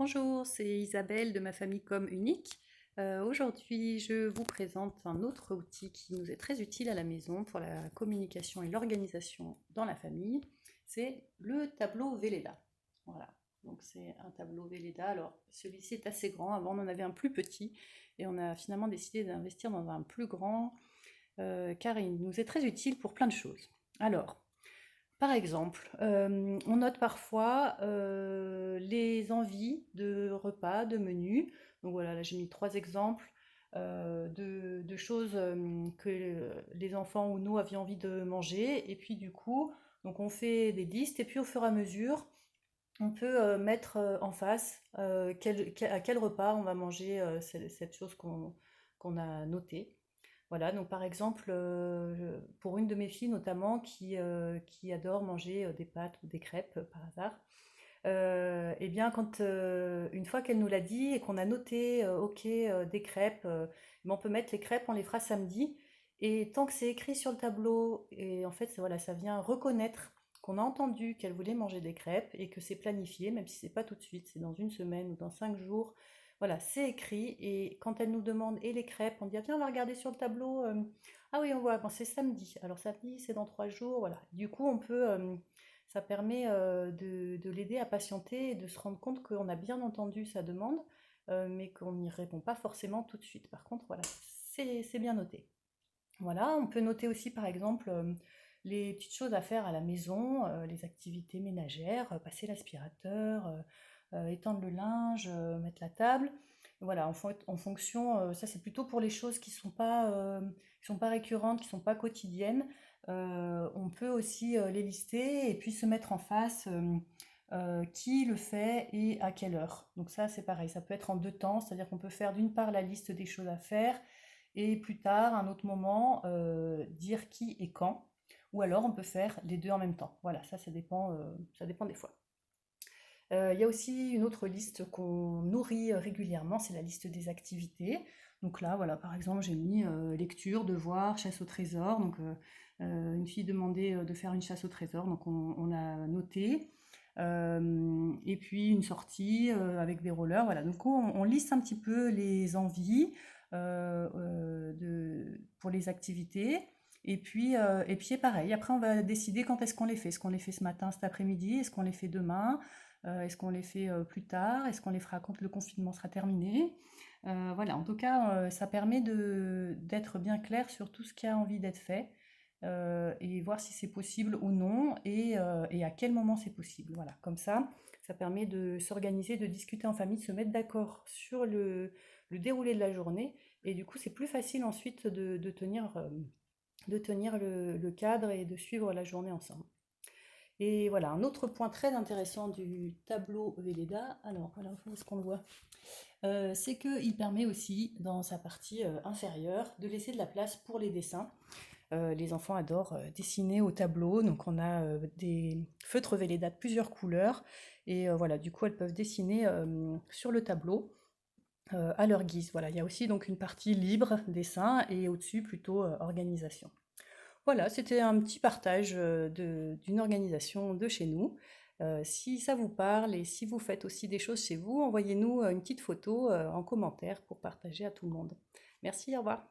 Bonjour, c'est Isabelle de ma famille Comme Unique. Aujourd'hui, je vous présente un autre outil qui nous est très utile à la maison pour la communication et l'organisation dans la famille. C'est le tableau Velleda. Voilà, donc c'est un tableau Velleda. Alors, celui-ci est assez grand. Avant, on en avait un plus petit et on a finalement décidé d'investir dans un plus grand car il nous est très utile pour plein de choses. Alors, par exemple, on note parfois les envies de repas, de menus. Donc voilà, là j'ai mis trois exemples de choses que les enfants ou nous avions envie de manger. Et puis du coup, donc on fait des listes et puis au fur et à mesure, on peut mettre en face à quel repas on va manger cette chose qu'on a notée. Voilà, donc par exemple, pour une de mes filles notamment qui adore manger des pâtes ou des crêpes par hasard, eh bien quand une fois qu'elle nous l'a dit et qu'on a noté, ok, des crêpes, ben, on peut mettre les crêpes, on les fera samedi. Et tant que c'est écrit sur le tableau, et en fait, voilà, ça vient reconnaître qu'on a entendu qu'elle voulait manger des crêpes et que c'est planifié, même si c'est pas tout de suite, c'est dans une semaine ou dans 5 jours. Voilà, c'est écrit. Et quand elle nous demande et les crêpes, on dit ah, tiens, on va regarder sur le tableau. Ah oui, on voit, bon, c'est samedi. Alors samedi, c'est dans 3 jours. Voilà. Du coup, ça permet de l'aider à patienter et de se rendre compte qu'on a bien entendu sa demande, mais qu'on n'y répond pas forcément tout de suite. Par contre, voilà, c'est bien noté. Voilà, on peut noter aussi par exemple les petites choses à faire à la maison, les activités ménagères, passer l'aspirateur, étendre le linge, mettre la table. Voilà, en fonction, ça c'est plutôt pour les choses qui sont pas récurrentes, qui sont pas quotidiennes. On peut aussi les lister et puis se mettre en face qui le fait et à quelle heure. Donc ça c'est pareil, ça peut être en deux temps, c'est-à-dire qu'on peut faire d'une part la liste des choses à faire et plus tard, à un autre moment, dire qui et quand. Ou alors on peut faire les deux en même temps. Voilà, ça dépend des fois. Il y a aussi une autre liste qu'on nourrit régulièrement, c'est la liste des activités. Donc là, voilà, par exemple, j'ai mis lecture, devoir, chasse au trésor. Donc une fille demandait de faire une chasse au trésor, donc on a noté. Et puis une sortie avec des rollers, voilà. Donc on liste un petit peu les envies pour les activités. Et puis c'est pareil, après on va décider quand est-ce qu'on les fait. Est-ce qu'on les fait ce matin, cet après-midi? Est-ce qu'on les fait demain? Est-ce qu'on les fait plus tard? Est-ce qu'on les fera quand le confinement sera terminé? Voilà, en tout cas, ça permet d'être bien clair sur tout ce qui a envie d'être fait et voir si c'est possible ou non et à quel moment c'est possible. Voilà, comme ça permet de s'organiser, de discuter en famille, de se mettre d'accord sur le déroulé de la journée et du coup, c'est plus facile ensuite de tenir le cadre et de suivre la journée ensemble. Et voilà, un autre point très intéressant du tableau Velleda, alors voilà, où est-ce qu'on le voit? C'est qu'il permet aussi, dans sa partie inférieure, de laisser de la place pour les dessins. Les enfants adorent dessiner au tableau, donc on a des feutres Velleda de plusieurs couleurs, et voilà, du coup elles peuvent dessiner sur le tableau à leur guise. Voilà, il y a aussi donc une partie libre dessin et au-dessus plutôt organisation. Voilà, c'était un petit partage d'une organisation de chez nous. Si ça vous parle et si vous faites aussi des choses chez vous, envoyez-nous une petite photo en commentaire pour partager à tout le monde. Merci, au revoir.